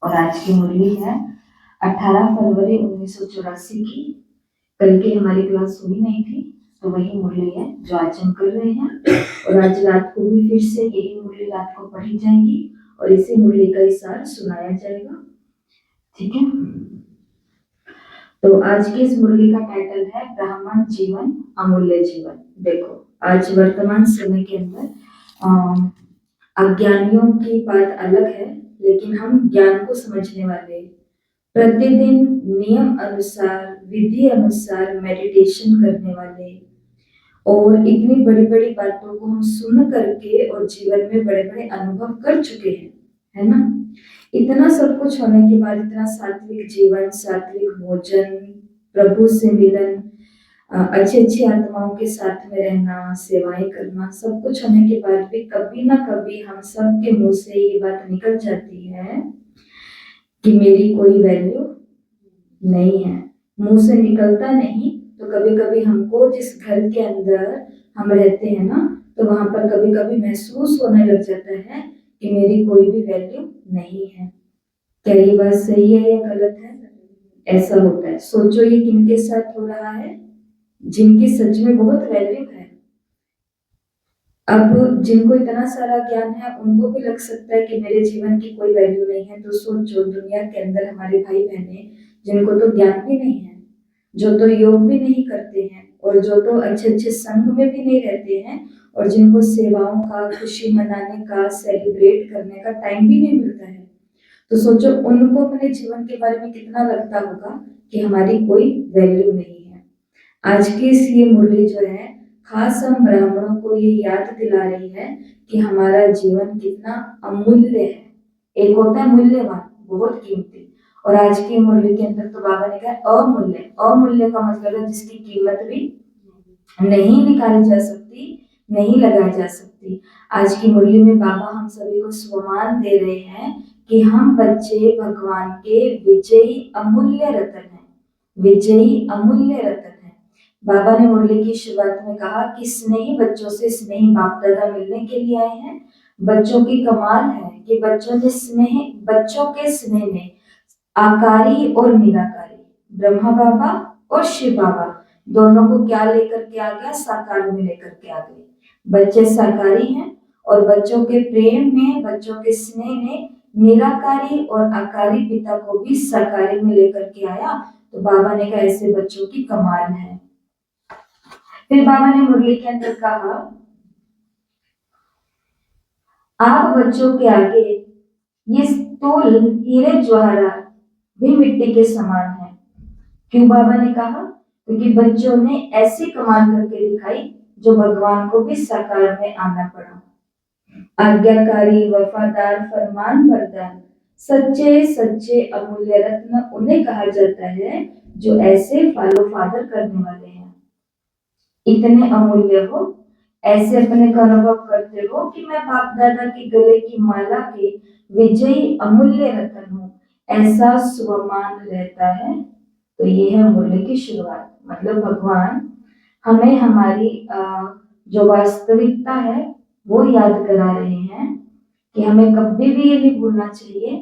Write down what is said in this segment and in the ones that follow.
और आज की मुरली है 18 फरवरी 1984 की। कल की हमारी क्लास हुई नहीं थी, तो वही मुरली है जो आज हम कर रहे हैं। और आज रात को भी फिर से यही मुरली रात को पढ़ी जाएगी और इसी मुरली का सार सुनाया जाएगा। ठीक है, तो आज की इस मुरली का टाइटल है ब्राह्मण जीवन अमूल्य जीवन। देखो, आज वर्तमान समय के अंदर अज्ञानियों की बात अलग है, लेकिन हम ज्ञान को समझने वाले प्रतिदिन नियम अनुसार विधि अनुसार मेडिटेशन करने वाले और इतनी बड़ी बड़ी बातों को हम सुन करके और जीवन में बड़े बड़े अनुभव कर चुके हैं, है ना। इतना सब कुछ होने के बाद, इतना सात्विक जीवन, सात्विक भोजन, प्रभु से मिलन, अच्छी अच्छी आत्माओं के साथ में रहना, सेवाएं करना, सब कुछ होने के बाद भी कभी ना कभी हम सब के मुंह से ये बात निकल जाती है कि मेरी कोई वैल्यू नहीं है। मुंह से निकलता नहीं तो कभी कभी हमको जिस घर के अंदर हम रहते हैं ना, तो वहां पर कभी कभी महसूस होने लग जाता है कि मेरी कोई भी वैल्यू नहीं है। क्या ये बात सही है या गलत है? ऐसा होता है। सोचो ये किनके साथ हो रहा है? जिनकी सच में बहुत वैल्यू है। अब जिनको इतना सारा ज्ञान है उनको भी लग सकता है कि मेरे जीवन की कोई वैल्यू नहीं है। तो सोचो दुनिया के अंदर हमारे भाई बहने जिनको तो ज्ञान भी नहीं है, जो तो योग भी नहीं करते हैं और जो तो अच्छे अच्छे संघ में भी नहीं रहते हैं और जिनको सेवाओं का, खुशी मनाने का, सेलिब्रेट करने का टाइम भी नहीं मिलता है, तो सोचो उनको अपने जीवन के बारे में कितना लगता होगा कि हमारी कोई वैल्यू नहीं है। आज की इस ये मुरली जो है खास हम ब्राह्मणों को ये याद दिला रही है कि हमारा जीवन कितना अमूल्य है। एक होता है मूल्यवान, बहुत कीमती, और आज की मुरली के अंदर तो बाबा ने कहा अमूल्य। अमूल्य का मतलब है जिसकी कीमत भी नहीं निकाली जा सकती, नहीं लगाई जा सकती। आज की मुरली में बाबा हम सभी को स्वमान दे रहे हैं कि हम बच्चे भगवान के विजयी अमूल्य रतन हैं, विजयी अमूल्य रतन हैं। बाबा ने मुरली की शुरुआत में कहा कि स्नेही बच्चों से स्नेही बाप दादा मिलने के लिए आए हैं। बच्चों की कमाल है कि बच्चों के स्नेह में आकारी और निराकारी, ब्रह्मा बाबा और शिव बाबा दोनों को क्या लेकर के आ गया? साकार में लेकर के आ गए। बच्चे साकारी हैं और बच्चों के प्रेम में, बच्चों के स्नेह ने निराकारी और आकारी पिता को भी साकारी में लेकर के आया। तो बाबा ने कहा ऐसे बच्चों की कमाल है। फिर बाबा ने मुरली के अंदर कहा, आप बच्चों के आगे ये स्थूल हीरे जवाहरात भी मिट्टी के समान है। क्यों बाबा ने कहा? क्योंकि बच्चों ने ऐसी कमाल करके दिखाई जो भगवान को भी साकार में आना पड़ा। आज्ञाकारी, वफादार, फरमान बरदार, सच्चे सच्चे अमूल्य रत्न उन्हें कहा जाता है जो ऐसे फॉलो फादर करने वाले हैं। इतने अमूल्य हो, ऐसे अपने को अनुभव करते हो कि मैं बाप दादा के गले की माला के विजयी अमूल्य रतन हूँ, ऐसा स्वमान रहता है। तो ये है मुरली की शुरुआत। मतलब भगवान हमें हमारी जो वास्तविकता है वो याद करा रहे हैं कि हमें कभी भी ये नहीं भूलना चाहिए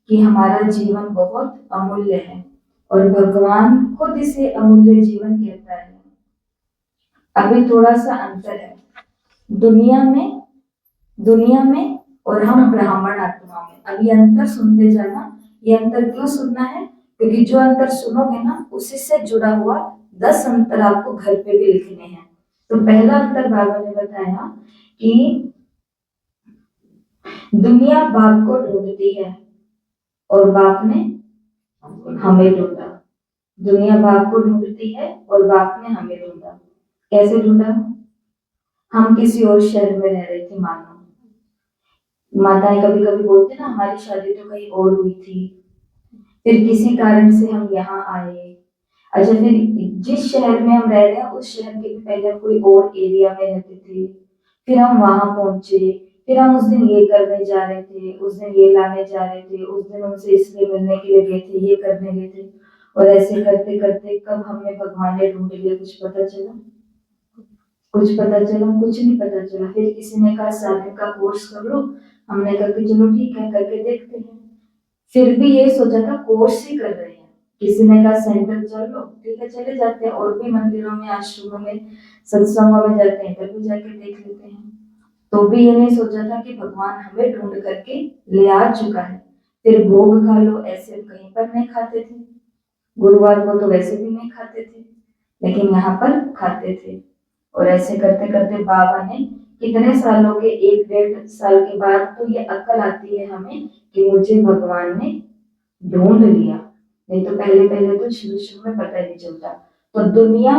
कि हमारा जीवन बहुत अमूल्य है और भगवान खुद इसे अमूल्य जीवन कहता है। अभी थोड़ा सा अंतर है दुनिया में और हम ब्राह्मण आत्मा में। अब ये अंतर सुनते जाना। ये अंतर क्यों सुनना है? क्योंकि जो अंतर सुनोगे ना, उसी से जुड़ा हुआ 10 अंतर आपको घर पे भी लिखने हैं। तो पहला अंतर बाबा ने बताया कि दुनिया बाप को ढूंढती है और बाप ने हमें ढूंढा। दुनिया बाप को ढूंढती है और बाप ने हमें ढूंढा। कैसे ढूंढा? हम किसी और शहर में रह रहे थे, मानो माताएं कभी कभी बोलते ना हमारी शादी तो कहीं और हुई थी, फिर किसी कारण से हम यहाँ आए। अच्छा, फिर जिस शहर में हम रह रहे हैं उस शहर के भी पहले कोई और एरिया में रहते थे, फिर हम वहां पहुंचे, फिर हम उस दिन ये करने जा रहे थे, उस दिन ये लाने जा रहे थे, उस दिन उनसे इसलिए मिलने के लिए गए थे, ये करने गए थे। और ऐसे करते करते कब हमें भगवान ने ढूंढ लिया, कुछ पता चला? कुछ पता चला? कुछ नहीं पता चला। फिर किसी ने कहा साधन का कोर्स कर लो। हमने कहा कि चलो ठीक है, करके देखते हैं। फिर भी ये सोचा था कोर्स ही कर रहे हैं, किसी ने कहा सेंटर चल लो, ठीक है चले जाते हैं, और भी मंदिरों में आश्रमों में सत्संगों में जाते हैं, इधर भी जाके देख लेते हैं। तो भी ये नहीं सोचा था कि भगवान हमें ढूंढ करके ले आ चुका है। फिर भोग खा लो, ऐसे कहीं पर नहीं खाते थे, गुरुवार को तो वैसे भी नहीं खाते थे, लेकिन यहाँ पर खाते थे। और ऐसे करते करते बाबा ने कितने सालों के, 1-1.5 साल के बाद तो ये अक्ल आती है हमें कि मुझे भगवान ने ढूंढ लिया। नहीं तो पहले पहले तो शुरू शुरू में पता ही नहीं चलता। तो दुनिया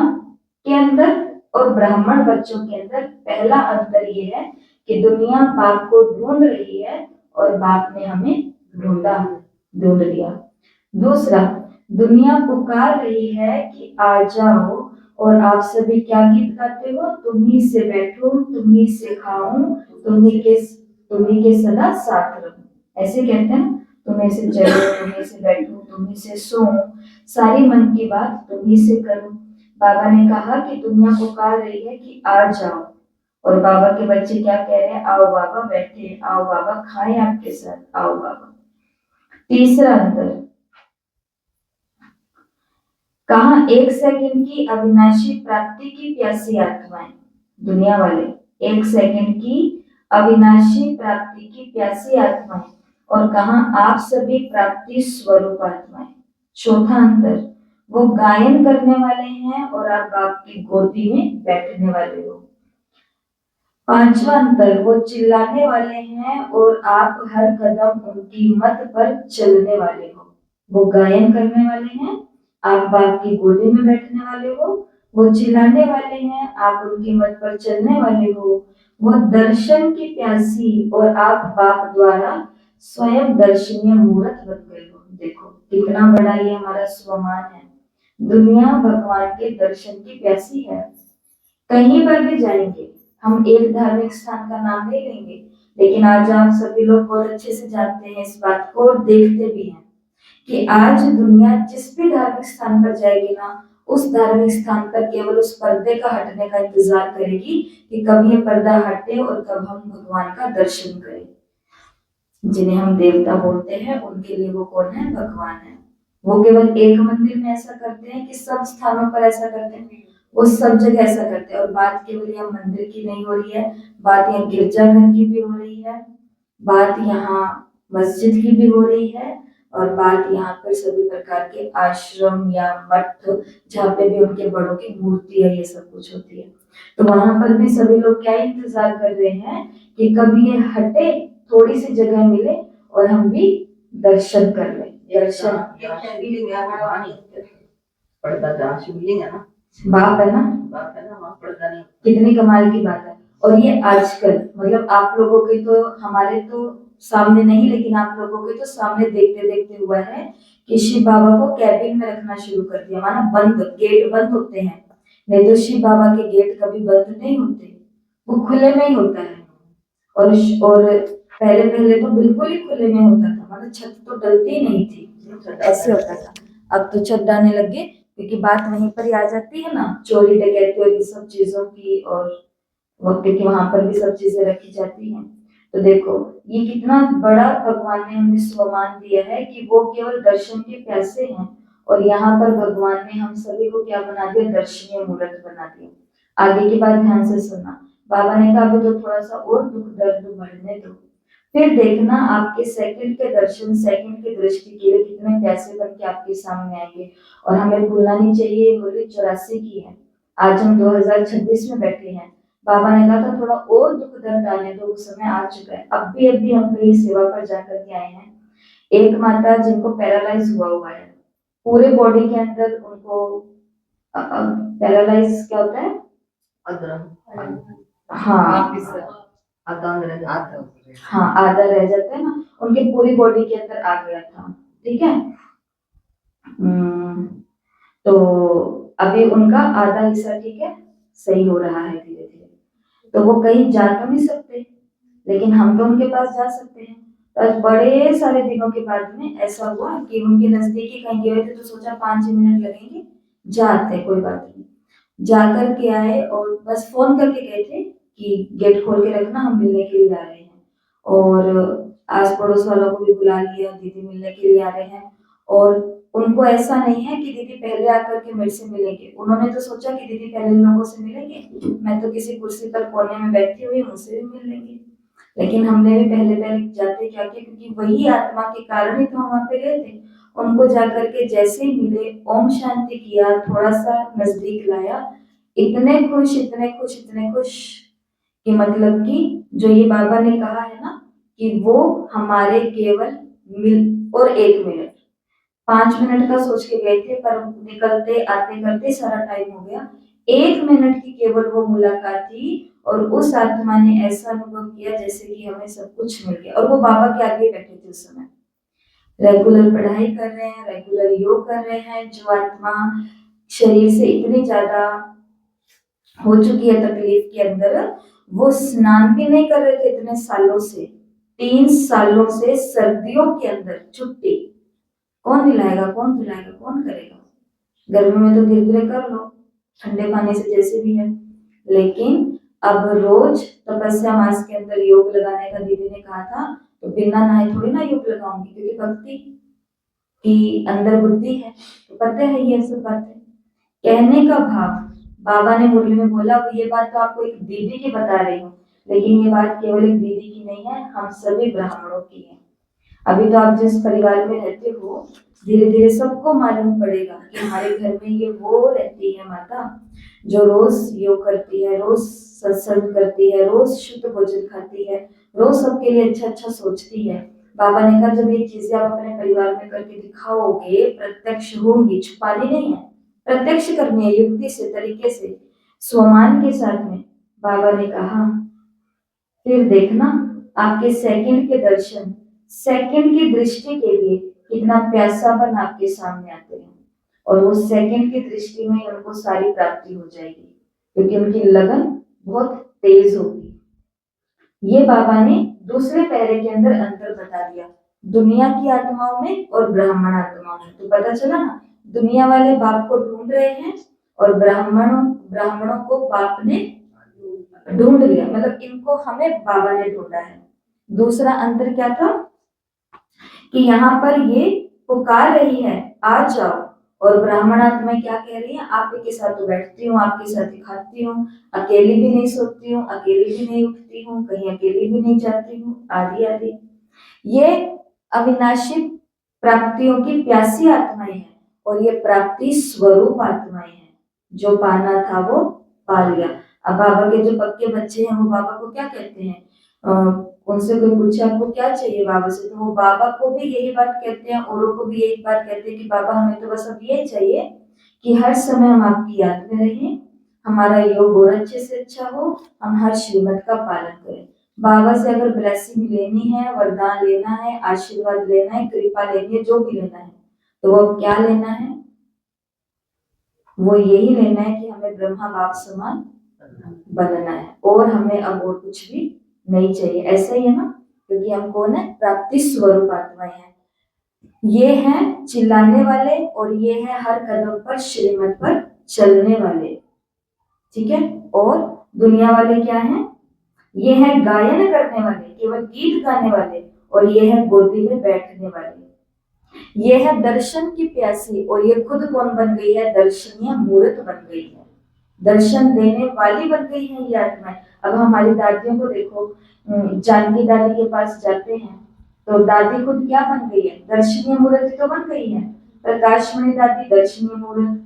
के अंदर और ब्राह्मण बच्चों के अंदर पहला अंतर ये है कि दुनिया बाप को ढूंढ रही है और बाप ने हमें ढूंढ लिया। दूसरा, दुनिया पुकार रही है कि आ जाओ, और आप सभी क्या गीत गाते हो, तुम्ही से बैठो, तुम्ही से खाऊं, तुम्ही के सदा साथ रहूं, ऐसे कहते हैं। तुम्हें से चलो, तुम्हें से बैठो, तुम्हें से सोऊं, सारी मन की बात तुम्ही से करूं। बाबा ने कहा कि दुनिया पुकार रही है कि आ जाओ, और बाबा के बच्चे क्या कह रहे हैं, आओ बाबा बैठे, आओ बाबा खाएं आपके साथ, आओ बाबा। तीसरा अंतर, कहा 1 सेकंड की अविनाशी प्राप्ति की प्यासी आत्माएं, दुनिया वाले 1 सेकंड की अविनाशी प्राप्ति की प्यासी आत्माएं, और कहा आप सभी प्राप्ति स्वरूप आत्माएं। चौथा अंतर, वो गायन करने वाले हैं और आप आपकी गोदी में बैठने वाले हो। पांचवा अंतर, वो चिल्लाने वाले हैं और आप हर कदम उनकी मत पर चलने वाले हो। वो गायन करने वाले हैं, आप बाप की गोदी में बैठने वाले हो। वो चिल्लाने वाले हैं, आप उनकी मत पर चलने वाले हो। वो दर्शन की प्यासी, और आप बाप द्वारा स्वयं दर्शनीय मूर्त बन गए हो। देखो कितना बड़ा ये हमारा स्वमान है। दुनिया भगवान के दर्शन की प्यासी है। कहीं पर भी जाएंगे, हम एक धार्मिक स्थान का नाम नहीं लेंगे, लेकिन आज आप सभी लोग बहुत अच्छे से जानते हैं इस बात को और देखते भी हैं कि आज दुनिया जिस भी धार्मिक स्थान पर जाएगी ना, उस धार्मिक स्थान पर केवल उस पर्दे का हटने का इंतजार करेगी कि कब ये पर्दा हटे और कब हम भगवान का दर्शन करें। जिन्हें हम देवता बोलते हैं, उनके लिए वो कौन है, भगवान है। वो केवल एक मंदिर में ऐसा करते हैं कि सब स्थानों पर ऐसा करते हैं, वो सब जगह ऐसा करते हैं। और बात केवल यहाँ मंदिर की नहीं हो रही है, बात यहाँ गिरजाघर की भी हो रही है, बात यहाँ मस्जिद की भी हो रही है, और बात यहाँ पर सभी प्रकार के आश्रम या मठ, जहाँ पे भी उनके बड़ों की मूर्ति है, ये सब कुछ होती है। तो वहां पर भी सभी लोग क्या इंतजार कर रहे हैं कि कब ये हटे, थोड़ी सी जगह मिले और हम भी दर्शन कर लें। दर्शन बाप है ना, कितनी कमाल की बात है। और ये आजकल मतलब आप लोगों के तो, हमारे तो सामने नहीं, लेकिन आप लोगों के तो सामने देखते देखते हुआ है कि शिव बाबा को कैबिन में रखना शुरू कर दिया, माना बंद, गेट बंद होते हैं। नहीं तो शिव बाबा के गेट कभी बंद नहीं होते, वो खुले में ही होता है। और पहले पहले तो बिल्कुल ही खुले में होता था, मतलब छत तो डलती ही नहीं थी, ऐसे होता था। अब तो छत डालने लग गए, क्योंकि बात वहीं पर ही आ जाती है ना, चोरी डकैती और ये सब चीजों की, और क्योंकि वहां पर भी सब चीजें रखी जाती हैं। तो देखो ये कितना बड़ा भगवान ने हमें स्वमान दिया है कि वो केवल दर्शन के प्यासे हैं, और यहाँ पर भगवान ने हम सभी को क्या बना दिया, दर्शनीय मूर्त बना दिया। आगे की बात ध्यान से सुनना। बाबा ने कहा अभी तो थोड़ा सा और दुख दर्द बढ़ने दो, फिर देखना आपके सेकंड के दर्शन, सेकंड की दृष्टि के लिए कितने प्यासे बन के आपके सामने आएंगे। और हमें भूलना नहीं चाहिए, मुरली 84 की है, आज हम 2026 में बैठे हैं। बाबा ने कहा था थोड़ा और दुख दर्द आने दो, वो समय आ चुका है। अभी हम कहीं सेवा पर जाकर के आए हैं, एक माता जिनको पैरालाइज हुआ है, पूरे बॉडी के अंदर उनको पैरालाइज क्या होता है, हाँ हाँ आधा रह जाता है ना, उनके पूरी बॉडी के अंदर आ गया था, ठीक है। तो अभी उनका आधा हिस्सा ठीक है, सही हो रहा है धीरे धीरे। तो वो कहीं जा तो नहीं सकते, लेकिन हम तो उनके पास जा सकते हैं। तो बड़े सारे दिनों के बाद में ऐसा हुआ कि उनके नजदीकी कहीं गए थे, तो सोचा 5 मिनट लगेंगे, जाते कोई बात नहीं। जाकर के आए और बस फोन करके गए थे कि गेट खोल के रखना, हम मिलने के लिए आ रहे हैं। और आस पड़ोस वालों को भी बुला लिया, दीदी मिलने के लिए आ रहे हैं। और उनको ऐसा नहीं है कि दीदी पहले आकर के मेरे से मिलेंगे, उन्होंने तो सोचा कि दीदी पहले इन लोगों से मिलेंगे, मैं तो किसी कुर्सी पर कोने में बैठी हुई हूँ, मुझसे भी मिल लेंगे। लेकिन हमने भी पहले पहले जाते क्या किया, क्योंकि वही आत्मा के कारण ही तो हम वहां पे गए थे। उनको जाकर के जैसे ही मिले, ओम शांति किया, थोड़ा सा नजदीक लाया, इतने खुश, इतने खुश, इतने खुश कि मतलब कि जो ये बाबा ने कहा है ना कि वो हमारे केवल और 1 मिनट, 5 मिनट का सोच के गए थे, पर निकलते आते करते सारा टाइम हो गया। 1 मिनट की केवल वो मुलाकात थी, और उस आत्मा ने ऐसा अनुभव किया जैसे कि हमें सब कुछ मिल गया। और वो बाबा के आगे बैठे थे उस समय, रेगुलर पढ़ाई कर रहे हैं, रेगुलर योग कर रहे हैं। जो आत्मा शरीर से इतनी ज्यादा हो चुकी है तकलीफ के अंदर, वो स्नान भी नहीं कर रहे थे इतने सालों से, 3 सालों से सर्दियों के अंदर छुट्टी। कौन दिलाएगा, कौन दिलाएगा, कौन करेगा? गर्मी में तो धीरे धीरे कर लो, ठंडे पानी से जैसे भी है। लेकिन अब रोज तपस्या मास के अंदर योग लगाने का दीदी ने कहा था, तो बिना नहाए थोड़ी ना योग लगाऊंगी, क्योंकि भक्ति की अंदर बुद्धि है, तो पता है ये सब बातें। कहने का भाव, बाबा ने मुरली में बोला, ये बात तो आपको एक दीदी की बता रही हूँ, लेकिन ये बात केवल एक दीदी की नहीं है, हम सभी ब्राह्मणों की है। अभी तो आप जिस परिवार में रहते हो, धीरे धीरे सबको मालूम पड़ेगा कि हमारे घर में ये वो रहती है माता, जो रोज योग करती है, रोज सत्संग करती है, रोज शुद्ध भोजन खाती है, रोज सबके लिए अच्छा अच्छा सोचती है। बाबा ने कहा जब ये चीजें आप अपने परिवार में करके दिखाओगे, प्रत्यक्ष होंगी, छुपानी नहीं है, प्रत्यक्ष करनी है, युक्ति से, तरीके से, स्वमान के साथ में। बाबा ने कहा फिर देखना, आपके सेकंड के दर्शन, सेकंड की दृष्टि के लिए कितना प्यासापन आपके सामने आते हैं, और वो सेकंड की दृष्टि में उनको सारी प्राप्ति हो जाएगी, क्योंकि उनकी लगन बहुत तेज होगी। ये बाबा ने दूसरे पहरे के अंदर अंतर बता दिया, दुनिया की आत्माओं में और ब्राह्मण आत्माओं में। तो पता चला ना, दुनिया वाले बाप को ढूंढ रहे हैं, और ब्राह्मणों को बाप ने ढूंढ लिया, मतलब इनको हमें बाबा ने ढूंढा है। दूसरा अंतर क्या था कि यहाँ पर ये पुकार रही है आ जाओ, और ब्राह्मण आत्मा क्या कह रही है, आप ही के साथ तो बैठती हूँ, आपके साथ ही खाती हूँ, अकेली भी नहीं सोती हूँ, अकेली भी नहीं उठती हूँ, कहीं अकेली भी नहीं जाती हूँ, आदि आदि। ये अविनाशी प्राप्तियों की प्यासी आत्माएं हैं, और ये प्राप्ति स्वरूप आत्माएं हैं। जो पाना था वो पा लिया। अब बाबा के जो पक्के बच्चे हैं, वो बाबा को क्या कहते हैं, उनसे कोई पूछे आपको क्या चाहिए बाबा से, तो वो बाबा को भी यही बात कहते हैं, औरों को भी यही बात कहते हैं कि बाबा हमें तो बस अब ये चाहिए कि हर समय हम आपकी याद में रहें, हमारा योग और अच्छे से अच्छा हो, हम हर श्रीमत का पालन करें। बाबा से अगर ब्लेसिंग लेनी है, वरदान लेना है, आशीर्वाद लेना है, कृपा लेनी है, जो भी लेना है, तो वो क्या लेना है, वो यही लेना है कि हमें ब्रह्मा बाप समान बनना है, और हमें अब और कुछ भी नहीं चाहिए। ऐसा ही है ना, क्योंकि हम कौन है, प्राप्ति स्वरूप आत्माएं हैं। ये हैं चिल्लाने वाले, और ये है हर कदम पर श्रीमत पर चलने वाले, ठीक है। और दुनिया वाले क्या हैं, ये है गायन करने वाले, केवल गीत गाने वाले, और ये है गोदी में बैठने वाले। ये है दर्शन की प्यासी, और ये खुद कौन बन गई है, दर्शनीय मूर्त बन गई है, दर्शन देने वाली बन गई है ये आत्मा। अब हमारी दादियों को देखो, जानकी दादी के पास जाते हैं तो दादी खुद क्या बन गई है, दर्शनीय मूर्त तो बन गई है। प्रकाशमणि दादी दर्शनीय मूर्त,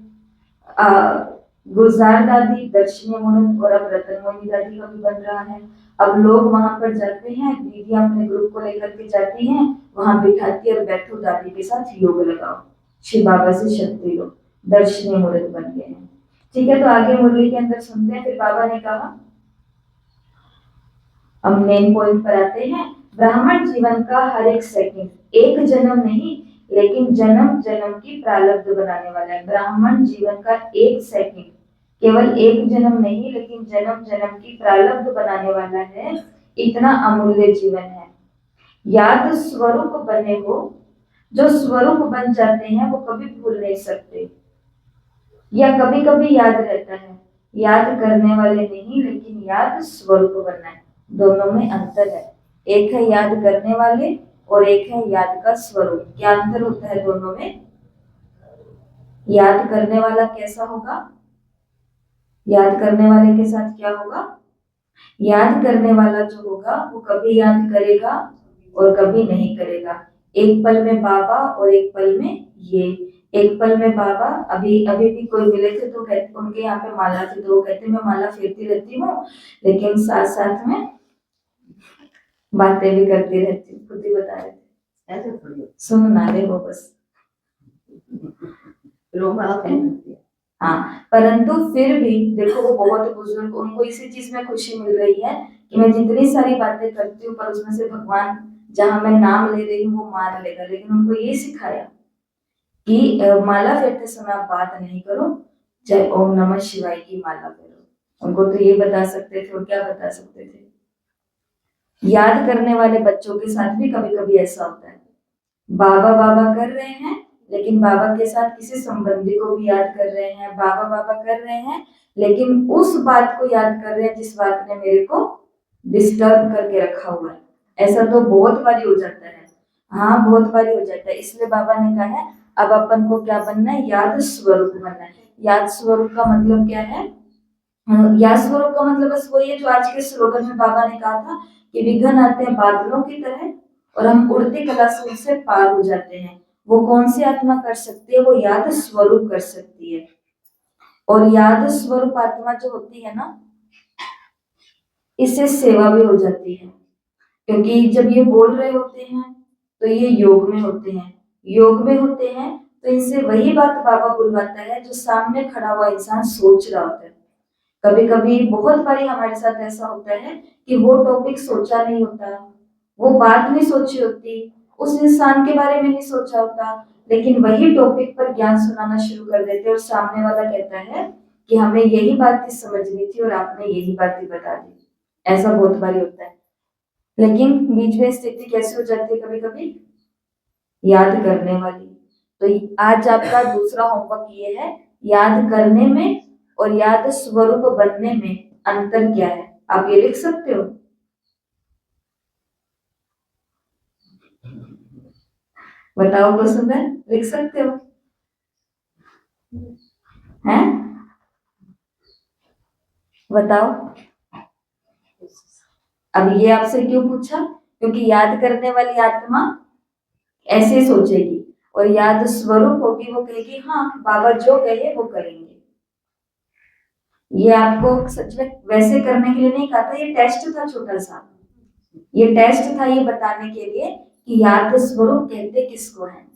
गुलजार दादी दर्शनीय मूर्त, और अब रतनमणि दादी का भी बन रहा है। अब लोग वहां पर जाते हैं, दीदी अपने ग्रुप को लेकर के जाती हैं, वहां बिठाती है, और बैठो दादी के साथ योग लगाओ, शिव बाबा से शक्ति लो, दर्शनीय मूर्त बन गए हैं। ठीक है, तो आगे मुरली के अंदर सुनते हैं। फिर बाबा ने कहा, हम मेन पॉइंट पर आते हैं, ब्राह्मण जीवन का हर एक सेकंड, एक जन्म नहीं लेकिन जन्म जन्म की प्रारब्ध बनाने वाला है। ब्राह्मण जीवन का एक सेकंड, केवल एक जन्म नहीं लेकिन जन्म जन्म की प्रारब्ध बनाने वाला है। इतना अमूल्य जीवन है। याद स्वरूप बने हो, जो स्वरूप बन जाते हैं वो कभी भूल नहीं सकते, या कभी कभी याद रहता है। याद करने वाले नहीं, लेकिन याद स्वरूप बनना है, दोनों में अंतर है। एक है याद करने वाले और एक है याद का स्वरूप। क्या अंतर होता है दोनों में? याद करने वाला कैसा होगा? याद करने वाले के साथ क्या होगा? याद करने वाला जो होगा वो कभी याद करेगा और कभी नहीं करेगा। एक पल में बाबा और एक पल में ये। एक पल में बाबा, अभी अभी भी कोई मिले थे तो कहते, उनके यहाँ पे माला थी तो वो कहते मैं माला फेरती रहती हूँ लेकिन साथ साथ में बातें भी करती रहती हूँ। खुद ही बता रहे थे, ऐसे थोड़ी सुन ना ले वो बस हाँ। परंतु फिर भी देखो वो बहुत बुजुर्ग, उनको इसी चीज में खुशी मिल रही है कि मैं जितनी सारी बातें करती हूँ पर उसमें से भगवान जहां मैं नाम ले रही हूँ वो मान लेगा। लेकिन उनको ये सिखाया कि माला फेरते समय आप बात नहीं करो, चाहे ओम नमः शिवाय की माला फेरो। उनको तो ये बता सकते थे और क्या बता सकते थे। याद करने वाले बच्चों के साथ भी कभी कभी ऐसा होता है, बाबा बाबा कर रहे हैं लेकिन बाबा के साथ किसी संबंधी को भी याद कर रहे हैं, बाबा बाबा कर रहे हैं लेकिन उस बात को याद कर रहे हैं जिस बात ने मेरे को डिस्टर्ब करके रखा हुआ है। ऐसा तो बहुत बारी हो जाता है, हाँ बहुत बारी हो जाता है। इसलिए बाबा ने कहा है अब अपन को क्या बनना है? याद स्वरूप बनना है। याद स्वरूप का मतलब क्या है? याद स्वरूप का मतलब बस वही है जो आज के स्लोगन में बाबा ने कहा था कि विघ्न आते हैं बादलों की तरह और हम उड़ती कला से उनसे पार हो जाते हैं। वो कौन सी आत्मा कर सकती है? वो याद स्वरूप कर सकती है। और याद स्वरूप आत्मा जो होती है ना, इससे सेवा भी हो जाती है। क्योंकि जब ये बोल रहे होते हैं तो ये योग में होते हैं, योग में होते हैं तो इनसे वही बात बाबा बुलवाता है जो सामने खड़ा हुआ इंसान सोच रहा होता है। कभी कभी बहुत बारी हमारे साथ ऐसा होता है कि वो टॉपिक सोचा नहीं होता, वो बात नहीं सोची होती, उस इंसान के बारे में नहीं सोचा होता, लेकिन वही टॉपिक पर ज्ञान सुनाना शुरू कर देते और सामने वाला कहता है कि हमें यही बात ही समझनी थी और आपने यही बात ही बता दी। ऐसा बहुत बारी होता है। लेकिन बीच में स्थिति कैसे हो जाती है कभी कभी? याद करने वाली। तो आज आपका दूसरा होमवर्क ये है, याद करने में और याद स्वरूप बनने में अंतर क्या है? आप ये लिख सकते हो। बताओ क्वेश्चन में लिख सकते हो हैं? बताओ। अब ये आपसे क्यों पूछा? क्योंकि याद करने वाली आत्मा ऐसे सोचेगी और याद स्वरूप होगी, वो कहेगी हाँ बाबा जो कहे वो करेंगे। ये आपको सच में वैसे करने के लिए नहीं कहा था, ये टेस्ट था छोटा सा। ये टेस्ट था ये बताने के लिए कि याद स्वरूप कहते किसको है।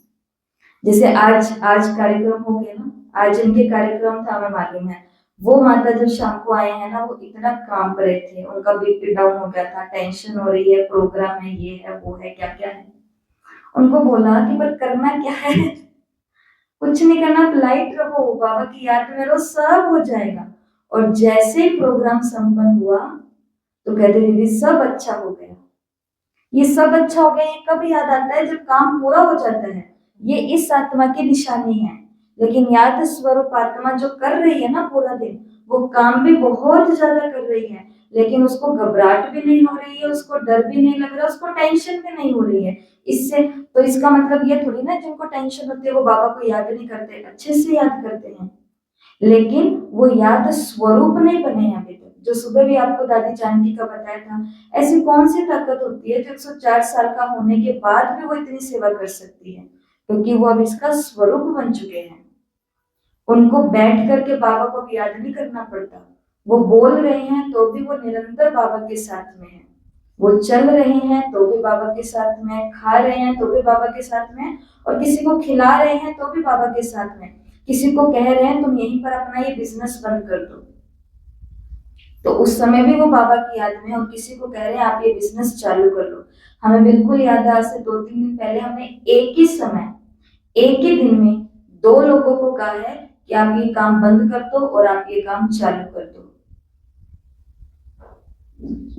जैसे आज आज कार्यक्रम हो गया ना, आज इनके कार्यक्रम था, हमें मालूम है। वो माता जब शाम को आए हैं ना, वो इतना काम कर रहे थे, उनका बीपी डाउन हो गया था, टेंशन हो रही है, प्रोग्राम है, ये है वो है, क्या क्या है। उनको बोला कि पर करना क्या है? कुछ नहीं करना, आप लाइट रहो, बाबा की याद में रहो, सब हो जाएगा। और जैसे ही प्रोग्राम संपन्न हुआ तो कहते दीदी सब अच्छा हो गया। ये सब अच्छा हो गया ये कब याद आता है? जब काम पूरा हो जाता है। ये इस आत्मा की निशानी है। लेकिन याद स्वरूप आत्मा जो कर रही है ना पूरा दिन, वो काम भी बहुत ज्यादा कर रही है, लेकिन उसको घबराहट भी नहीं हो रही है, उसको डर भी नहीं लग रहा, उसको टेंशन भी नहीं हो रही है इससे। तो इसका मतलब ये थोड़ी ना जिनको टेंशन होती है वो बाबा को याद नहीं करते, अच्छे से याद करते हैं, लेकिन वो याद स्वरूप नहीं बने हैं अभी तक। जो सुबह भी आपको दादी जानकी का बताया था, ऐसी कौन सी ताकत होती है जो 104 साल का होने के बाद भी वो इतनी सेवा कर सकती है? क्योंकि वो अब इसका स्वरूप बन चुके हैं। उनको बैठ करके बाबा को भी याद नहीं करना पड़ता, वो बोल रहे हैं तो भी वो निरंतर बाबा के साथ में है, वो चल रहे हैं तो भी बाबा के साथ में, खा रहे हैं तो भी बाबा के साथ में, और किसी को खिला रहे हैं तो भी बाबा के साथ में, किसी को कह रहे हैं तुम यहीं पर अपना ये बिजनेस बंद कर दो तो उस समय भी वो बाबा की याद में, और किसी को कह रहे हैं आप ये बिजनेस चालू कर लो। हमें बिल्कुल याद है, आज से 2-3 दिन पहले हमने एक ही समय, एक ही दिन में 2 लोगों को कहा है कि आप ये काम बंद कर दो और आप ये काम चालू कर दो।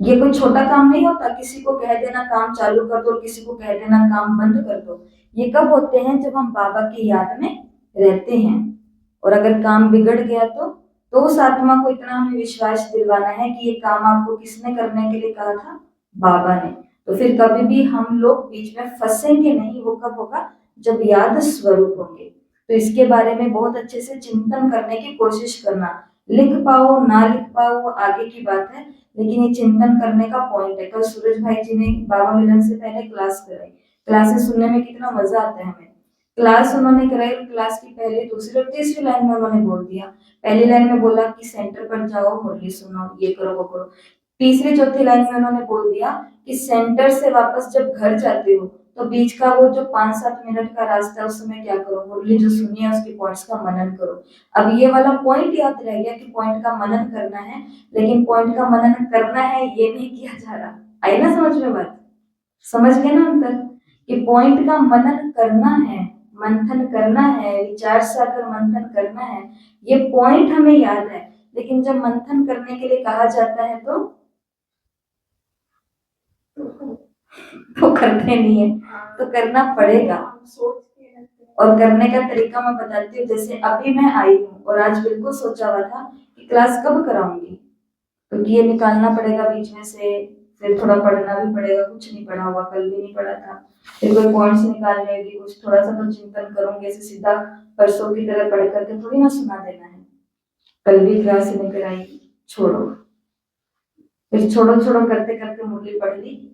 ये कोई छोटा काम नहीं होता, किसी को कह देना काम चालू कर दो, किसी को कह देना काम बंद कर दो। ये कब होते हैं? जब हम बाबा की याद में रहते हैं। और अगर काम बिगड़ गया तो उस आत्मा को इतना हमें विश्वास दिलवाना है कि ये काम आपको किसने करने के लिए कहा था? बाबा ने। तो फिर कभी भी हम लोग बीच में फंसेंगे नहीं। वो कब होगा? जब याद स्वरूप होंगे। तो इसके बारे में बहुत अच्छे से चिंतन करने की कोशिश करना। लिख पाओ ना लिख पाओ वो आगे की बात है, लेकिन ये चिंतन करने का पॉइंट है। कल सूरज भाई जी ने बाबा मिलन से पहले क्लास कराई। क्लासेस सुनने में कितना मजा आता है हमें। क्लास उन्होंने कराई और क्लास की पहली, दूसरी और तीसरी लाइन में उन्होंने बोल दिया। पहली लाइन में बोला कि सेंटर पर जाओ, मुरली सुनो, ये करो वो करो। तीसरी चौथी लाइन में उन्होंने बोल दिया कि सेंटर से वापस जब घर जाते हो तो बीच का वो जो 5-7 मिनट का रास्ता है उस समय क्या करो? मुरली जो सुनी है उसके पॉइंट्स का मनन करो। अब ये वाला पॉइंट याद रह गया कि पॉइंट का मनन करना है, लेकिन पॉइंट का मनन करना है ये नहीं किया जा रहा। आई ना समझ में बात? समझ गए ना अंतर? कि पॉइंट का मनन करना है, मंथन करना है, विचार सागर मंथन करना है। ये पॉइंट हमें याद है, लेकिन जब मंथन करने के लिए कहा जाता है तो करते नहीं है। तो करना पड़ेगा। और करने का तरीका मैं बताती हूँ। जैसे अभी मैं आई हूँ और आज बिल्कुल सोचा हुआ था कि क्लास कब कराऊंगी, क्योंकि ये निकालना पड़ेगा बीच में से, फिर थोड़ा पढ़ना भी पड़ेगा। कुछ नहीं पढ़ा हुआ, कल भी नहीं पढ़ा था। फिर कोई पॉइंट्स निकालने होगी, कुछ थोड़ा सा तो चिंतन करूंगी। ऐसे सीधा परसों की तरह पढ़ करके थोड़ी ना सुना देना है। कल भी क्लास नहीं कराई, छोड़ो। फिर छोड़ो छोड़ो करते करते मुरली पढ़ ली।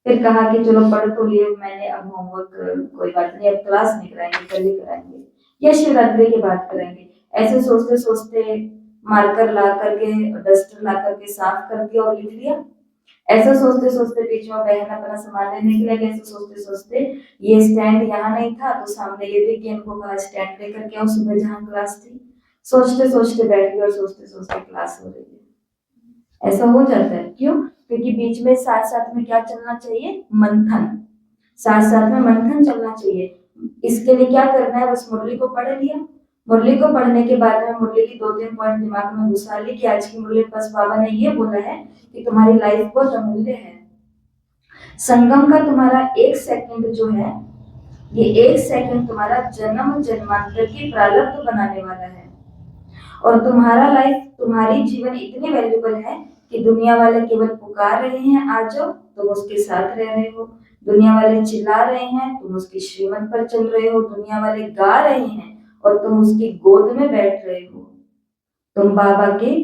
फिर कहा कि चलो पढ़ तो लिए मैंने, अब होमवर्क कोई बात नहीं, अब क्लास नहीं कराएंगे, कल ही कराएंगे या शिवरात्रि के बाद कराएंगे। ऐसे सोचते सोचते मार्कर ला करके, डस्टर ला करके साफ कर दिया और लिख लिया। ऐसा सोचते सोचते बीच में बहन अपना सामान लेने के लिए, ऐसे सोचते सोचते ये स्टैंड यहाँ नहीं था तो सामने ये देखिए, इनको कहा स्टैंड लेकर के आओ, सुबह जहाँ क्लास थी। सोचते सोचते बैठ गई और सोचते सोचते क्लास हो रही है। ऐसा हो जाता है, क्यों? क्योंकि बीच में साथ साथ में क्या चलना चाहिए? मंथन। साथ साथ में मंथन चलना चाहिए। इसके लिए क्या करना है? बस मुरली को पढ़ लिया। मुरली को पढ़ने के बाद में मुरली की 2-3 पॉइंट दिमाग में घुसा ली कि आज की मुरली बस बाबा ने ये बोला है कि तुम्हारी लाइफ बहुत अमूल्य है। संगम का तुम्हारा 1 सेकंड जो है, ये 1 सेकंड तुम्हारा जन्म जन्मांतर की प्रारब्ध बनाने वाला है। और तुम्हारा लाइफ, तुम्हारी जीवन इतनी वैल्यूबल है कि दुनिया वाले केवल पुकार रहे हैं आ जाओ, तुम उसके साथ रह रहे हो। दुनिया वाले चिल्ला रहे हैं, तुम उसकी श्रीमत पर चल रहे हो। दुनिया वाले गा रहे हैं और तुम उसकी गोद में बैठ रहे हो। तुम बाबा के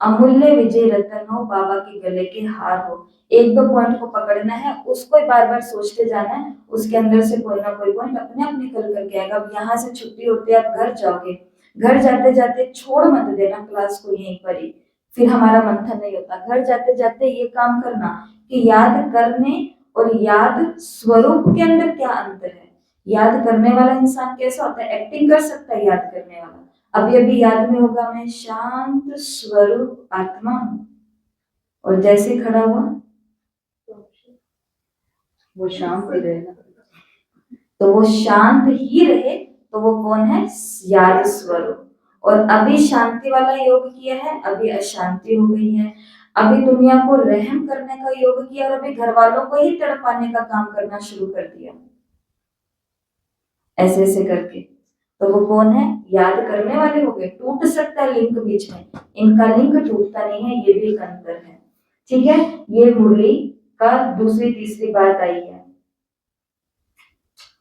अमूल्य विजय रतन हो, बाबा के गले के हार हो। 1-2 पॉइंट को पकड़ना है, उसको बार बार सोचते जाना है। उसके अंदर से कोई ना कोई पॉइंट अपने आप निकल करके आएगा। अब यहाँ से छुट्टी होती है, आप घर जाओगे, घर जाते जाते छोड़ मत देना क्लास को यहीं पर ही, फिर हमारा मंथन नहीं होता। घर जाते जाते ये काम करना कि याद करने और याद स्वरूप के अंदर क्या अंतर है। याद करने वाला इंसान कैसा होता है? एक्टिंग कर सकता है याद करने वाला। अभी अभी याद में होगा, मैं शांत स्वरूप आत्मा हूं, और जैसे खड़ा हुआ वो शांत ही रहे ना। तो वो शांत ही रहे, तो वो कौन है? याद स्वरूप। और अभी शांति वाला योग किया है, अभी अशांति हो गई है। अभी दुनिया को रहम करने का योग किया और अभी घर वालों को ही तड़पाने का काम करना शुरू कर दिया, ऐसे ऐसे करके। तो वो कौन है? याद करने वाले हो गए। टूट सकता है लिंक बीच में, इनका लिंक टूटता नहीं है, ये भी एक अंतर है। ठीक है, ये मुरली का दूसरी तीसरी बात आई है।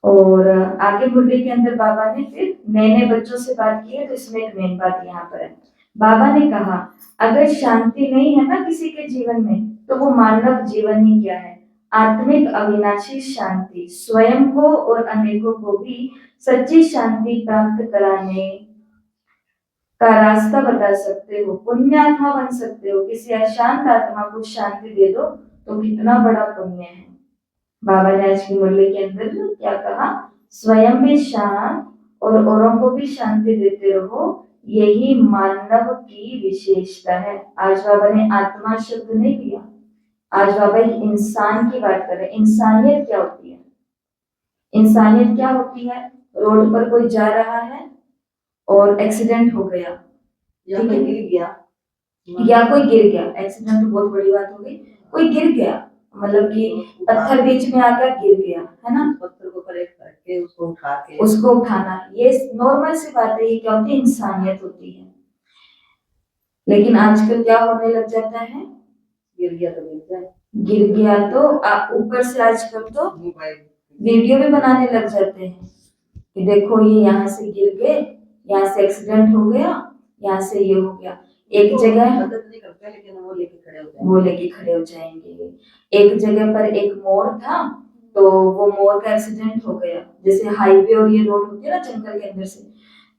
और आगे मुरली के अंदर बाबा ने फिर नए नए बच्चों से बात की है, तो इसमें एक मेन बात यहाँ पर है। बाबा ने कहा अगर शांति नहीं है ना किसी के जीवन में, तो वो मानव जीवन ही क्या है? आत्मिक अविनाशी शांति, स्वयं को और अनेकों को भी सच्ची शांति प्राप्त कराने का रास्ता बता सकते हो। पुण्य आत्मा बन सकते हो। किसी अशांत आत्मा को शांति दे दो तो कितना बड़ा पुण्य है। बाबा ने आज की मुरली के अंदर क्या कहा? स्वयं भी शांत और औरों को भी शांति देते रहो, यही मानव की विशेषता है। आज बाबा ने आत्मा शब्द नहीं दिया, आज बाबा एक इंसान की बात कर रहे हैं। इंसानियत क्या होती है? इंसानियत क्या होती है? रोड पर कोई जा रहा है और एक्सीडेंट हो गया, या कोई गिर गया, या कोई गिर गया। एक्सीडेंट तो बहुत बड़ी बात हो गई। कोई गिर गया, मतलब कि पत्थर बीच में आकर गिर गया, है ना? पत्थर को कलेक्ट करके उसको उठाना, ये नॉर्मल सी बात है। ये क्या होती है? इंसानियत होती है। लेकिन आजकल क्या होने लग जाता है? गिर गया तो गिर जाए, गिर गया तो ऊपर से आजकल तो वीडियो भी बनाने लग जाते हैं कि देखो ये यहाँ से गिर गए, यहाँ से एक्सीडेंट हो गया, यहाँ से ये हो गया। एक जगह मदद नहीं करते लेकिन वो लेके खड़े हो जाएंगे। एक जगह पर एक मोड़ था, तो वो मोड़ का एक्सीडेंट हो गया। जैसे हाईवे और ये रोड होती है ना जंगल के अंदर से,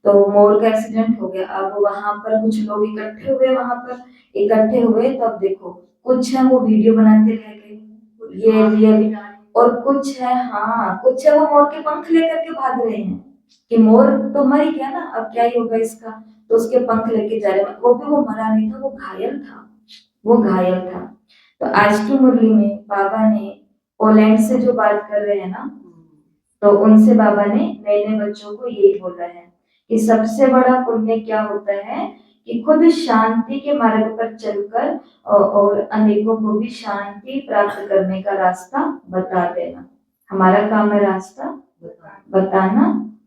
तो मोर का एक्सीडेंट हो गया। अब वहां पर कुछ लोग इकट्ठे हुए, वहां पर इकट्ठे हुए, तब देखो कुछ है वो वीडियो बनाते रह गए, ये रियल, और कुछ है, हाँ कुछ है वो मोर के पंख लेकर के भाग रहे हैं कि मोर तो मर ही गया ना, अब क्या ही होगा इसका, तो उसके पंख लेके जा रहे हैं। वो भी वो मरा नहीं था, वो घायल था, वो घायल था। तो आज की मुरली में बाबा ने पोलैंड से जो बात कर रहे हैं ना, तो उनसे बाबा ने नए नए बच्चों को यही बोला है कि सबसे बड़ा पुण्य क्या होता है कि खुद शांति के मार्ग पर चलकर और अनेकों को भी शांति प्राप्त करने का रास्ता बता देना। हमारा काम है रास्ता बताना,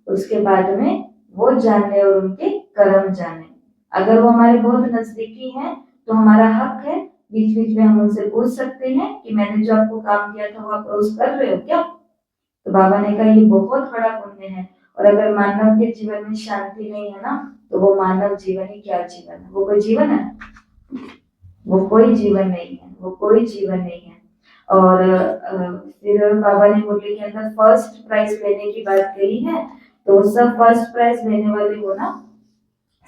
उसके बाद में वो जाने और उनके कर्म जाने। अगर वो हमारे बहुत नजदीकी हैं तो हमारा हक है, बीच बीच में हम उनसे पूछ सकते हैं कि मैंने जो आपको काम दिया था वो आप रोज कर रहे हो क्या। तो बाबा ने कहा ये बहुत बड़ा पुण्य है। और अगर मानव के जीवन में शांति नहीं है ना, तो वो मानव जीवन ही क्या जीवन है, वो कोई जीवन है, वो कोई जीवन नहीं है, वो कोई जीवन नहीं है। और फिर बाबा ने मुरली के अंदर फर्स्ट प्राइज लेने की बात कही है, तो सब फर्स्ट प्राइज लेने वाले हो ना,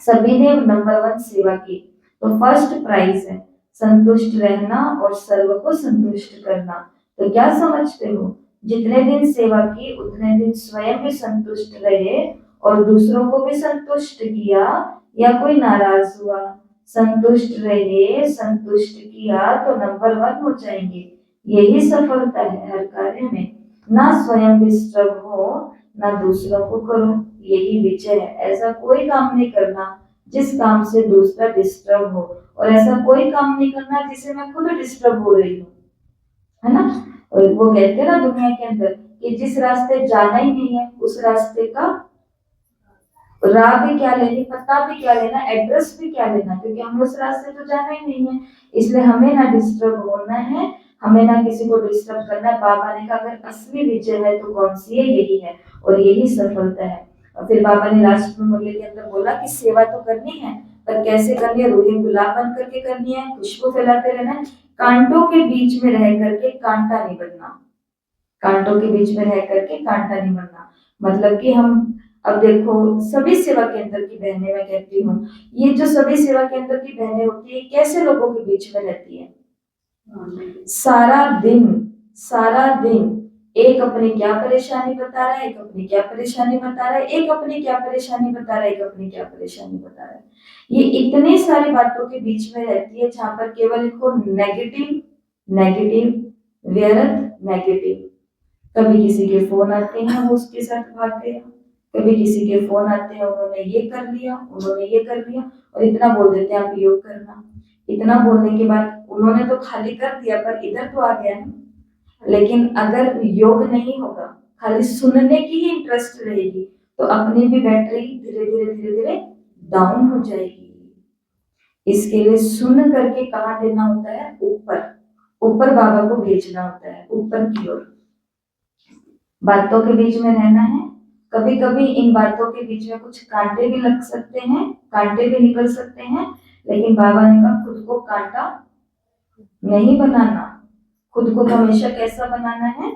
सभी ने नंबर 1 सेवा की, तो फर्स्ट प्राइज है संतुष्ट रहना और सर्व को संतुष्ट करना। तो क्या समझते हो, जितने दिन सेवा की उतने दिन स्वयं भी संतुष्ट रहे और दूसरों को भी संतुष्ट किया, या कोई नाराज हुआ, संतुष्ट रहे, संतुष्ट किया तो नंबर 1 हो जाएंगे। यही सफलता है हर कार्य में, ना स्वयं डिस्टर्ब हो ना दूसरों को करो, यही विजय है। ऐसा कोई काम नहीं करना जिस काम से दूसरा डिस्टर्ब हो, और ऐसा कोई काम नहीं करना जिससे मैं खुद डिस्टर्ब हो रही हूँ, है ना। और वो कहते हैं ना दुनिया के अंदर कि जिस रास्ते जाना ही नहीं है उस रास्ते का राह भी क्या लेनी, पता भी क्या लेना, एड्रेस भी क्या लेना, क्योंकि हम उस रास्ते तो जाना ही नहीं है। इसलिए हमें ना डिस्टर्ब होना है, हमें ना किसी को डिस्टर्ब करना है। बाबा ने कहा अगर असली विजय है तो कौन सी है, यही है, और यही सफलता है। और फिर बाबा ने लास्ट में मुरली के अंदर बोला कि सेवा तो करनी है, पर कैसे करनी है, रूहे गुलाब बन करके करनी है, खुशबू फैलाते रहना है, कांटों के बीच में रह करके कांटा नहीं बनना, कांटों के बीच में रह करके कांटा नहीं बनना। मतलब कि हम, अब देखो सभी सेवा केंद्र की बहनें, मैं कहती हूँ ये जो सभी सेवा केंद्र की बहनें होती है कैसे लोगों के बीच में रहती है, सारा दिन एक अपनी क्या परेशानी बता रहा है, एक अपनी क्या परेशानी बता रहा है, एक अपनी क्या परेशानी बता रहा है, एक अपनी क्या परेशानी बता रहा है। ये इतनी सारी बातों के बीच में रहती है जहां पर केवल इनको नेगेटिव नेगेटिव व्यर्थ नेगेटिव। कभी किसी के फोन आते हैं वो उसके साथ भाग गया, कभी किसी के फोन आते हैं उन्होंने ये कर लिया, उन्होंने ये कर लिया, और इतना बोल देते हैं आप योग करना। इतना बोलने के बाद उन्होंने तो खाली कर दिया पर इधर तो आ गया ना। लेकिन अगर योग नहीं होगा, खाली सुनने की ही इंटरेस्ट रहेगी, तो अपनी भी बैटरी धीरे धीरे धीरे धीरे डाउन हो जाएगी। इसके लिए सुन करके कहाँ देना होता है, ऊपर, ऊपर बाबा को भेजना होता है, ऊपर की ओर। बातों के बीच में रहना है, कभी कभी इन बातों के बीच में कुछ कांटे भी लग सकते हैं, कांटे भी निकल सकते हैं, लेकिन बाबा ने कहा खुद को कांटा नहीं बनाना, खुद को हमेशा कैसा बनाना है,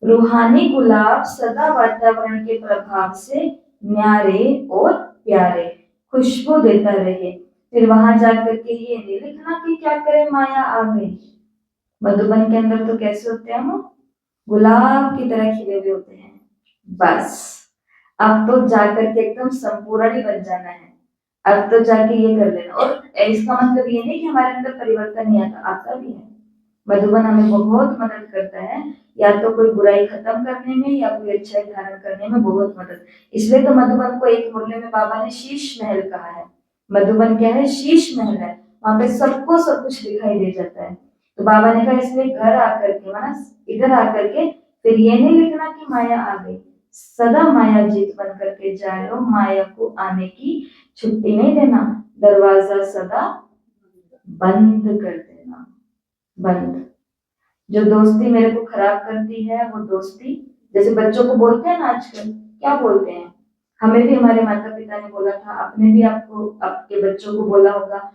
रूहानी गुलाब, सदा वातावरण के प्रभाव से न्यारे और प्यारे, खुशबू देता रहे। फिर वहां जाकर के ये नहीं लिखना कि क्या करे माया आ गई। मधुबन के अंदर तो कैसे होते हैं हम, गुलाब की तरह खिले हुए होते हैं। बस अब तो जाकर के एकदम संपूर्ण ही बन जाना है, अब तो जाके ये कर लेना। और इसका मतलब ये नहीं कि हमारे अंदर परिवर्तन नहीं आता, आता भी है। मधुबन हमें बहुत मदद करता है, या तो कोई बुराई खत्म करने में या कोई अच्छाई धारण करने में बहुत मदद। इसलिए तो मधुबन को एक मुरली में बाबा ने शीश महल कहा है। मधुबन क्या है, शीश महल है, वहां पे सबको सब कुछ दिखाई दे जाता है। तो बाबा ने कहा इसलिए घर आकर के, माना इधर आकर के, फिर ये नहीं लिखना कि माया आ गई, सदा माया जीत बन करके जाए, माया को आने की छुट्टी नहीं देना, दरवाजा सदा बंद कर देना, बंद। जो दोस्ती मेरे को खराब करती है वो दोस्ती, जैसे बच्चों को बोलते हैं ना आजकल, क्या बोलते हैं, हमें भी हमारे माता पिता ने बोला था, आपने भी आपको आपके बच्चों को बोला होगा,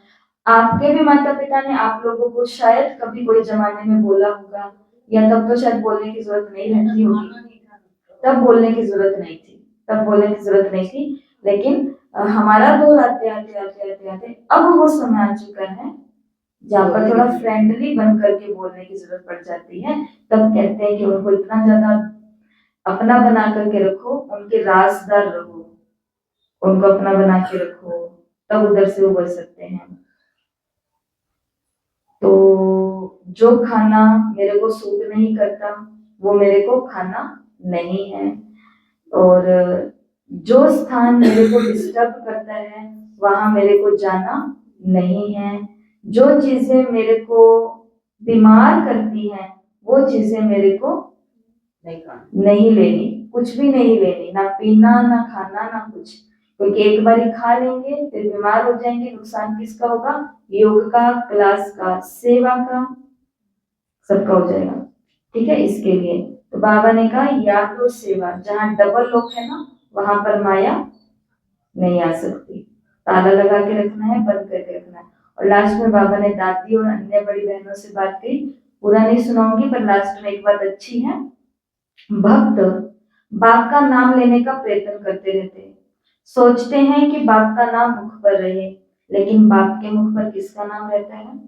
आपके भी माता पिता ने आप लोगों को शायद कभी कोई जमाने में बोला होगा, या तब तो शायद बोलने की जरूरत नहीं रहती होगी, तब बोलने की जरूरत नहीं थी, तब बोलने की जरूरत नहीं थी, लेकिन हमारा दौर आते आते आते आते आते अब वो समय आ चुका है जहाँ पर थोड़ा फ्रेंडली बन करके बोलने की जरूरत पड़ जाती है। तब कहते हैं कि उनको इतना ज्यादा अपना बना करके रखो, उनके राजदार रहो, उनको अपना बना के रखो, तब उधर से वो बोल सकते हैं। तो जो खाना मेरे को सूट नहीं करता वो मेरे को खाना नहीं है, और जो स्थान मेरे को डिस्टर्ब करता है वहां मेरे को जाना नहीं है, जो चीजें मेरे को बीमार करती हैं वो चीजें मेरे को नहीं लेनी, कुछ भी नहीं लेनी, ना पीना ना खाना ना कुछ, क्योंकि एक बार खा लेंगे फिर बीमार हो जाएंगे, नुकसान किसका होगा, योग का, क्लास का, सेवा का, सबका हो जाएगा। ठीक है, इसके लिए तो बाबा ने कहा याद और सेवा, जहां डबल लोग है ना वहां पर माया नहीं आ सकती, ताला लगा के रखना है, बंद करके रखना है। और लास्ट में बाबा ने दादी और अन्य बड़ी बहनों से बात की, पूरा नहीं सुनाऊंगी पर लास्ट में एक बात अच्छी है, भक्त बाप का नाम लेने का प्रयत्न करते रहते हैं, सोचते हैं कि बाप का नाम मुख पर रहे, लेकिन बाप के मुख पर किसका नाम रहता है,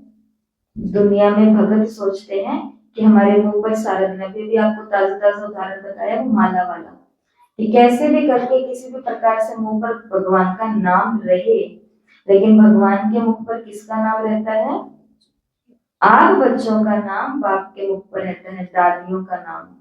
दुनिया में भगत सोचते हैं कि हमारे मुंह पर सारा दिन, अभी भी आपको ताजा ताजा उदाहरण बताया वो माला वाला, कि कैसे भी करके किसी भी प्रकार से मुंह पर भगवान का नाम रहे, लेकिन भगवान के मुख पर किसका नाम रहता है, आग बच्चों का नाम बाप के मुख पर रहता है, दादियों का नाम,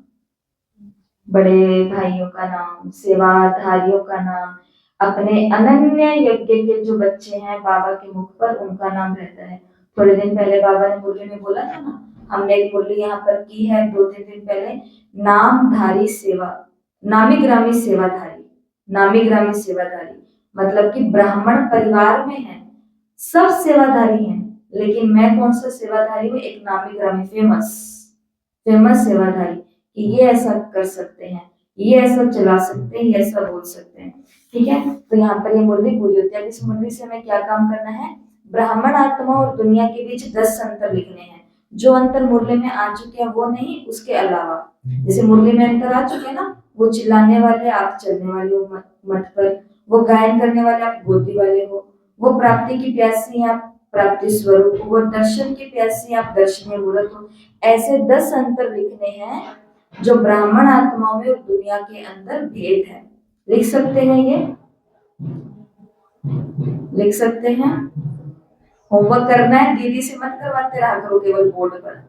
बड़े भाइयों का नाम, सेवाधारियों का नाम, अपने अनन्य यज्ञ के जो बच्चे हैं बाबा के मुख पर उनका नाम रहता है। थोड़े दिन पहले बाबा ने मुरली में बोला था ना, हमने एक मुरली यहाँ पर की है 2-3 दिन पहले, नामधारी सेवा, नामी ग्रामी सेवाधारी, नामी ग्रामी सेवाधारी, मतलब कि ब्राह्मण परिवार में है, सब सेवाधारी हैं, लेकिन मैं कौन सा सेवाधारी हूँ, एक नामी ग्रामी, फेमस फेमस सेवाधारी, कि ये ऐसा कर सकते हैं, ये ऐसा चला सकते हैं, ये ऐसा बोल सकते हैं। ठीक है, तो यहाँ पर ये मुरली पूरी होती है। इस मुरली से हमें क्या काम करना है, ब्राह्मण आत्मा और दुनिया के बीच 10 अंतर लिखने हैं, जो अंतर मुरली में आ चुके हैं वो नहीं, उसके अलावा, जैसे मुरली में अंतर आ चुके हैं ना, वो चिल्लाने वाले आप चलने वाले हो मत पर, वो गायन करने वाले आप गोदी वाले हो, वो प्राप्ति की प्यासी आप प्राप्ति स्वरूप, वो दर्शन की प्यासी आप दर्शनीय मूर्त हो, ऐसे 10 अंतर लिखने हैं जो ब्राह्मण आत्माओं में और दुनिया के अंदर भेद है। लिख सकते हैं, ये लिख सकते हैं, होमवर्क करना है, दीदी से मत करवाते रहा करो केवल बोर्ड पर,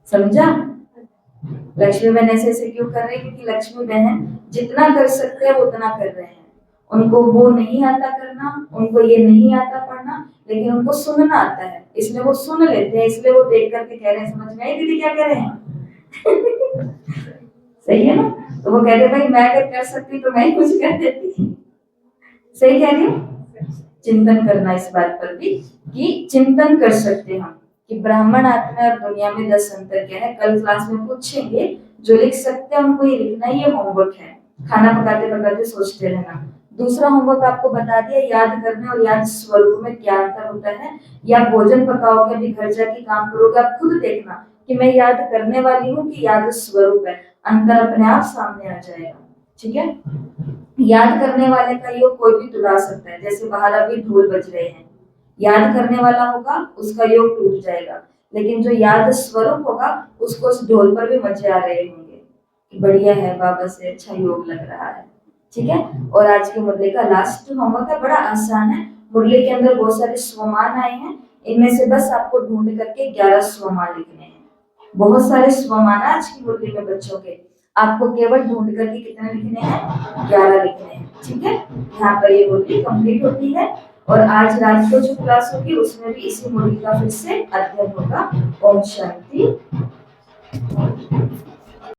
समझा। लक्ष्मी बहन ऐसे ऐसे क्यों कर रहे हैं, क्योंकि लक्ष्मी बहन जितना कर सकते हैं वो उतना कर रहे हैं, उनको वो नहीं आता करना, उनको ये नहीं आता पढ़ना, लेकिन उनको सुनना आता है, इसलिए वो सुन लेते हैं, इसलिए वो देख करके कह रहे हैं, समझ में आई दीदी क्या कह रहे हैं सही है ना, तो वो कह रहे भाई मैं अगर कर सकती तो मैं ही कुछ कर देती, सही कह रही हूँ। चिंतन करना इस बात पर भी, कि चिंतन कर सकते हम कि ब्राह्मण आत्मा और दुनिया में 10 अंतर क्या है, कल क्लास में पूछेंगे, जो लिख सकते हैं उनको ये लिखना, ये होमवर्क है, खाना पकाते पकाते सोचते रहना। दूसरा होमवर्क आपको बता दिया, याद करने और याद स्वरूप में क्या अंतर होता है, या भोजन पकाओगे अभी घर जाके काम करोगे, आप खुद देखना कि मैं याद करने वाली हूँ कि याद स्वरूप है, अंतर अपने आप सामने आ जाएगा। ठीक है, याद करने वाले का योग कोई भी तुला सकता है, जैसे बाहर अभी ढोल बज रहे हैं, याद करने वाला होगा उसका योग टूट जाएगा, लेकिन जो याद स्वरूप होगा उसको उस ढोल पर भी मजे आ रहे होंगे कि बढ़िया है, बाबा से अच्छा योग लग रहा है। ठीक है, और आज की मुरली का लास्ट होमवर्क है, बड़ा आसान है, मुरली के अंदर बहुत सारे स्वमान आए हैं, इनमें से बस आपको ढूंढ करके 11 स्वमान लिखने हैं, बहुत सारे स्वमान आज की मुरली में बच्चों के, आपको केवल ढूंढ करके कितने लिखने हैं, 11 लिखने हैं। ठीक है, यहाँ पर ये मुरली कंप्लीट होती है, और आज रात को जो क्लास होगी उसमें भी इसी मुरली का फिर से अध्ययन होगा। ओम शांति।